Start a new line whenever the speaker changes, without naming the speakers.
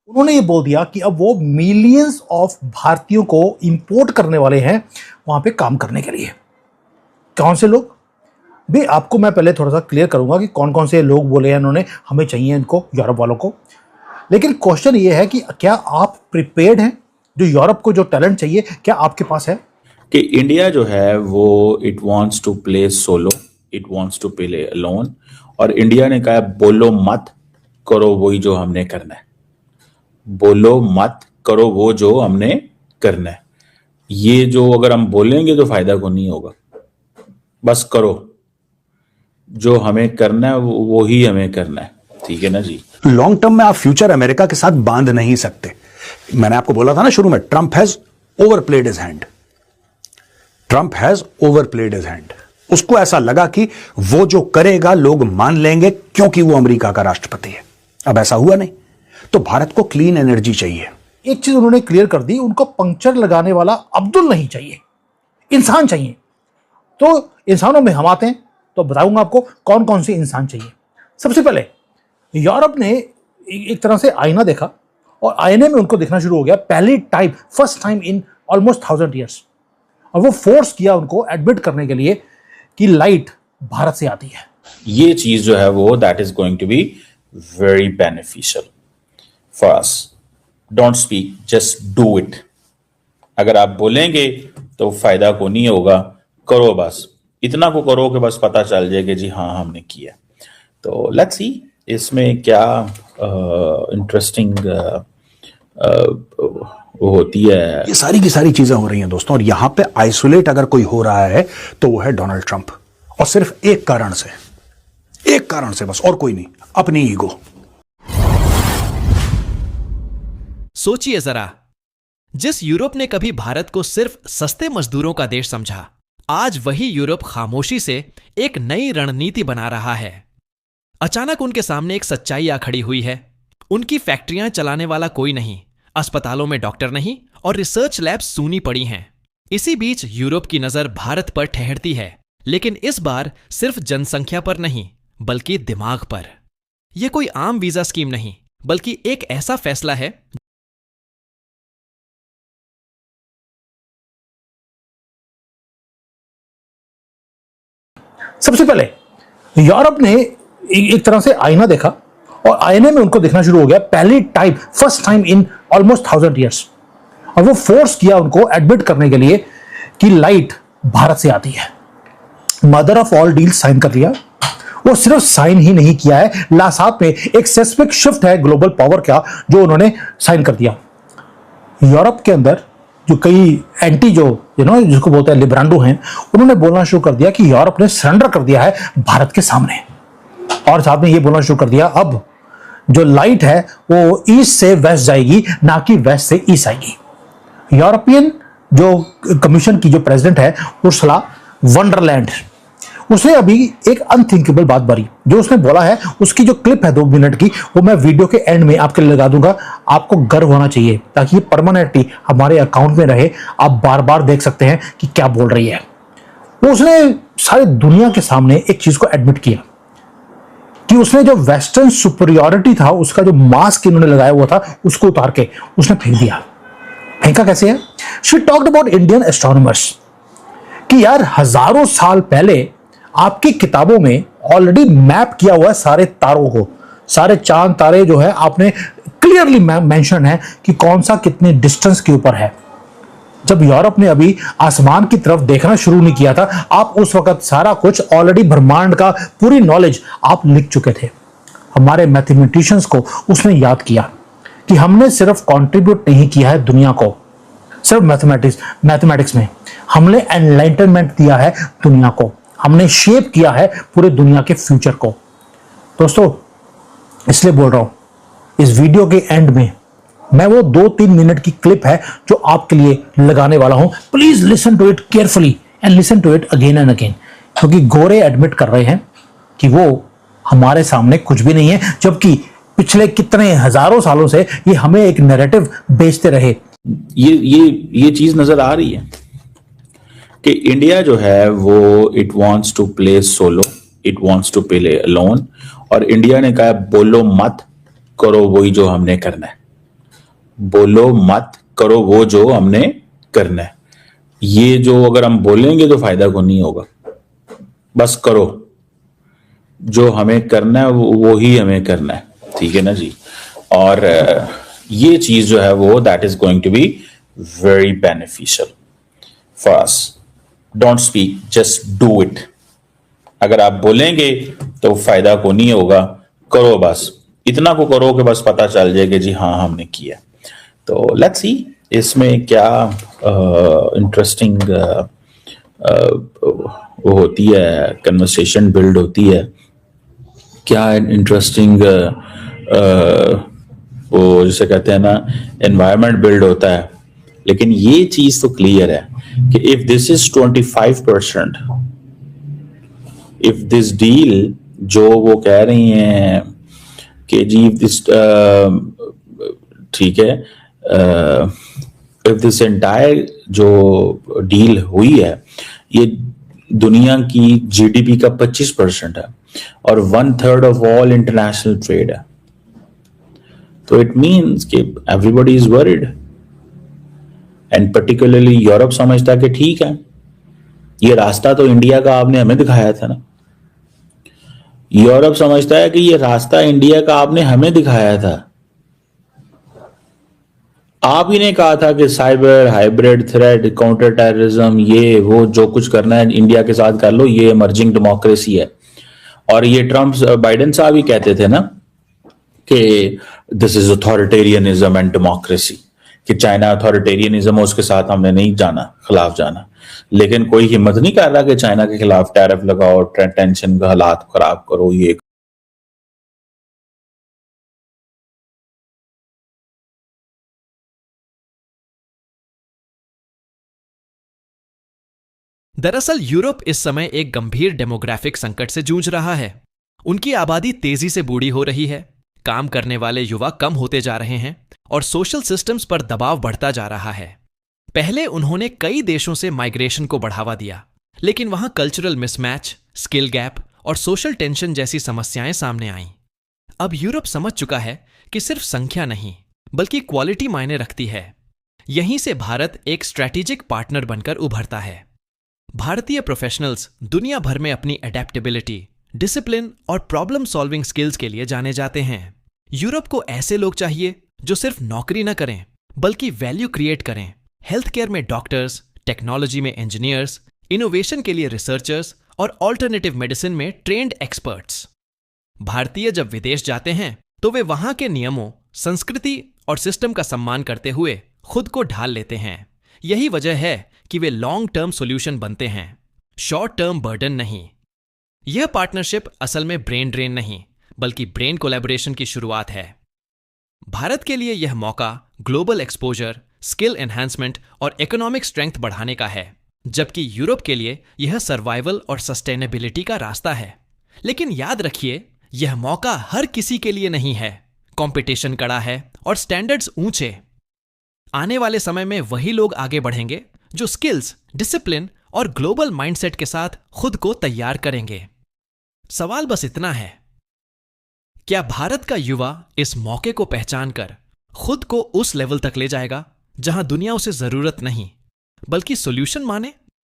उन्होंने ये बोल दिया कि अब वो मिलियंस ऑफ भारतीयों को इंपोर्ट करने वाले हैं वहां पे काम करने के लिए। कौन से लोग भी, आपको मैं पहले थोड़ा सा क्लियर करूंगा कि कौन कौन से लोग बोले हैं उन्होंने हमें चाहिए इनको, यूरोप वालों को। लेकिन क्वेश्चन ये है कि क्या आप प्रिपेयर्ड हैं? जो यूरोप को जो टैलेंट चाहिए क्या आपके पास है?
कि इंडिया जो है वो it wants to play solo, it wants to play alone, और इंडिया ने कहा बोलो मत करो वही जो हमने करना है, बोलो मत करो वो जो हमने करना है। ये जो अगर हम बोलेंगे तो फायदा को नहीं होगा, बस करो जो हमें करना है वो ही हमें करना है, ठीक है ना जी।
लॉन्ग टर्म में आप फ्यूचर अमेरिका के साथ बांध नहीं सकते। मैंने आपको बोला था ना शुरू में, Trump has overplayed his hand, Trump has overplayed his hand. उसको ऐसा लगा कि वो जो करेगा लोग मान लेंगे क्योंकि वो अमेरिका का राष्ट्रपति है। अब ऐसा हुआ नहीं, तो भारत को क्लीन एनर्जी चाहिए।
एक चीज उन्होंने क्लियर कर दी, उनको पंक्चर लगाने वाला अब्दुल नहीं चाहिए, इंसान चाहिए। तो इंसानों में हम आते हैं, तो बताऊंगा आपको कौन कौन से इंसान चाहिए। सबसे पहले यूरोप ने एक तरह से आईना देखा और आईने में उनको दिखना शुरू हो गया पहली time, first time in almost 1000 years. और वो फोर्स किया उनको एडमिट करने के लिए कि लाइट भारत से आती है।
ये चीज जो है वो that is going to be very beneficial for us. Don't speak, just do it. अगर आप बोलेंगे तो फायदा को नहीं होगा, करो बस इतना को करो कि बस पता चल जाए कि जी हाँ हमने किया। तो लेट्स सी इसमें क्या इंटरेस्टिंग होती है।
ये सारी की सारी चीजें हो रही हैं दोस्तों, और यहां पे आइसोलेट अगर कोई हो रहा है तो वो है डोनाल्ड ट्रंप, और सिर्फ एक कारण से बस, और कोई नहीं, अपनी ईगो।
सोचिए जरा, जिस यूरोप ने कभी भारत को सिर्फ सस्ते मजदूरों का देश समझा, आज वही यूरोप खामोशी से एक नई रणनीति बना रहा है। अचानक उनके सामने एक सच्चाई आ खड़ी हुई है। उनकी फैक्ट्रियां चलाने वाला कोई नहीं, अस्पतालों में डॉक्टर नहीं, और रिसर्च लैब्स सूनी पड़ी हैं। इसी बीच यूरोप की नजर भारत पर ठहरती है, लेकिन इस बार सिर्फ जनसंख्या पर नहीं बल्कि दिमाग पर। यह कोई आम वीजा स्कीम नहीं, बल्कि एक ऐसा फैसला है
सबसे पहले यूरोप ने एक तरह से आईना देखा और आईने में उनको दिखना शुरू हो गया पहली time, first time in almost 1000 years. और वो फोर्स किया उनको एडमिट करने के लिए कि लाइट भारत से आती है। Mother of all deal sign कर लिया। वो सिर्फ साइन ही नहीं किया है, साथ में एक सेस्मिक शिफ्ट है ग्लोबल पावर का जो उन्होंने साइन कर दिया। यूरोप के अंदर जो कई एंटी जो जिसको बोलते हैं लिब्रांडो हैं, उन्होंने बोलना शुरू कर दिया कि यूरोप ने सरेंडर कर दिया है भारत के सामने। और साथ में ये बोलना शुरू कर दिया अब जो लाइट है वो ईस्ट से वेस्ट जाएगी, ना कि वेस्ट से ईस्ट आएगी। यूरोपियन जो कमीशन की जो प्रेसिडेंट है उर्सुला वंडरलैंड, उसने अभी एक अनथिंकेबल बात बारी जो उसने बोला है। उसकी जो क्लिप है 2 मिनट की, वो मैं वीडियो के एंड में आपके लिए लगा दूंगा। आपको गर्व होना चाहिए ताकि ये परमानेंटली हमारे अकाउंट में रहे, आप बार बार देख सकते हैं कि क्या बोल रही है। उसने सारी दुनिया के सामने एक चीज को एडमिट किया कि उसने जो वेस्टर्न सुपरियोरिटी था, उसका जो मास्क इन्होंने लगाया हुआ था, उसको उतार के उसने फेंक दिया। फेंका कैसे है? She talked about Indian astronomers कि यार हजारों साल पहले आपकी किताबों में ऑलरेडी मैप किया हुआ है सारे तारों को, सारे चांद तारे जो है आपने क्लियरली मेंशन है कि कौन सा कितने डिस्टेंस के ऊपर है। जब यूरोप ने अभी आसमान की तरफ देखना शुरू नहीं किया था, आप उस वक्त सारा कुछ ऑलरेडी ब्रह्मांड का पूरी नॉलेज आप लिख चुके थे। हमारे मैथमेटिशियंस को उसने याद किया कि हमने सिर्फ कंट्रीब्यूट नहीं किया है दुनिया को, सिर्फ मैथमेटिक्स में हमने एनलाइटनमेंट दिया है दुनिया को, हमने शेप किया है पूरे दुनिया के फ्यूचर को। दोस्तों इसलिए बोल रहा हूं, इस वीडियो के एंड में मैं वो 2-3 मिनट की क्लिप है जो आपके लिए लगाने वाला हूं। Please listen to it carefully and listen to it again and again, क्योंकि गोरे एडमिट कर रहे हैं कि वो हमारे सामने कुछ भी नहीं है, जबकि पिछले कितने हजारों सालों से ये हमें एक नैरेटिव बेचते रहे।
ये चीज नजर आ रही है कि इंडिया जो है वो it wants to play solo, it wants to play alone, और इंडिया ने कहा बोलो मत करो वही जो हमने करना है, बोलो मत, करो वो जो हमने करना है। ये जो अगर हम बोलेंगे तो फायदा को नहीं होगा, बस करो जो हमें करना है वो ही हमें करना है, ठीक है ना जी। और ये चीज जो है वो that is going to be very beneficial for us. Don't speak, just do it. अगर आप बोलेंगे तो फायदा को नहीं होगा, करो बस इतना को करो कि बस पता चल जाए कि जी हाँ हमने किया। तो लेट्स सी इसमें क्या इंटरेस्टिंग वो होती है, कन्वर्सेशन बिल्ड होती है, क्या इंटरेस्टिंग वो जिसे कहते हैं ना एनवायरनमेंट बिल्ड होता है। लेकिन ये चीज तो क्लियर है कि if this is 25%, if this deal जो वो कह रही हैं कि जी दिस ठीक है, इफ दिस एंटायर जो डील हुई है ये दुनिया की जीडीपी का 25% है और 1/3 ऑफ ऑल इंटरनेशनल ट्रेड है, तो इट मीन्स कि everybody is worried and particularly Europe समझता है कि ठीक है ये रास्ता तो इंडिया का आपने हमें दिखाया था ना। यूरोप समझता है कि ये रास्ता इंडिया का आपने हमें दिखाया था, आप ही ने कहा था कि cyber hybrid threat, counter terrorism, ये वो जो कुछ करना है इंडिया के साथ कर लो, ये इमर्जिंग डेमोक्रेसी है। और ये ट्रम्प बाइडेन साहब ही कहते थे ना कि this is authoritarianism and democracy, कि चाइना अथॉरिटेरियनिज्म है उसके साथ हमने नहीं जाना, खिलाफ जाना। लेकिन कोई हिम्मत नहीं कर रहा कि चाइना के खिलाफ टैरिफ लगाओ, टेंशन का हालात खराब करो। ये
दरअसल यूरोप इस समय एक गंभीर डेमोग्राफिक संकट से जूझ रहा है। उनकी आबादी तेजी से बूढ़ी हो रही है, काम करने वाले युवा कम होते जा रहे हैं और सोशल सिस्टम्स पर दबाव बढ़ता जा रहा है। पहले उन्होंने कई देशों से माइग्रेशन को बढ़ावा दिया, लेकिन वहां कल्चरल मिसमैच, स्किल गैप और सोशल टेंशन जैसी समस्याएं सामने आईं। अब यूरोप समझ चुका है कि सिर्फ संख्या नहीं बल्कि क्वालिटी मायने रखती है। यहीं से भारत एक स्ट्रैटेजिक पार्टनर बनकर उभरता है। भारतीय प्रोफेशनल्स दुनिया भर में अपनी एडेप्टेबिलिटी, डिसिप्लिन और प्रॉब्लम सॉल्विंग स्किल्स के लिए जाने जाते हैं। यूरोप को ऐसे लोग चाहिए जो सिर्फ नौकरी न करें बल्कि वैल्यू क्रिएट करें। हेल्थ केयर में डॉक्टर्स, टेक्नोलॉजी में इंजीनियर्स, इनोवेशन के लिए रिसर्चर्स और ऑल्टरनेटिव मेडिसिन में ट्रेंड एक्सपर्ट्स। भारतीय जब विदेश जाते हैं तो वे वहां के नियमों, संस्कृति और सिस्टम का सम्मान करते हुए खुद को ढाल लेते हैं। यही वजह है कि वे लॉन्ग टर्म सॉल्यूशन बनते हैं, शॉर्ट टर्म बर्डन नहीं। यह पार्टनरशिप असल में ब्रेन ड्रेन नहीं बल्कि ब्रेन कोलैबोरेशन की शुरुआत है। भारत के लिए यह मौका ग्लोबल एक्सपोजर, स्किल एनहांसमेंट और इकोनॉमिक स्ट्रेंथ बढ़ाने का है, जबकि यूरोप के लिए यह सर्वाइवल और सस्टेनेबिलिटी का रास्ता है। लेकिन याद रखिए, यह मौका हर किसी के लिए नहीं है। कंपटीशन कड़ा है और स्टैंडर्ड्स ऊंचे। आने वाले समय में वही लोग आगे बढ़ेंगे जो स्किल्स, डिसिप्लिन और ग्लोबल माइंडसेट के साथ खुद को तैयार करेंगे। सवाल बस इतना है, क्या भारत का युवा इस मौके को पहचान कर खुद को उस लेवल तक ले जाएगा जहां दुनिया उसे जरूरत नहीं बल्कि सॉल्यूशन माने?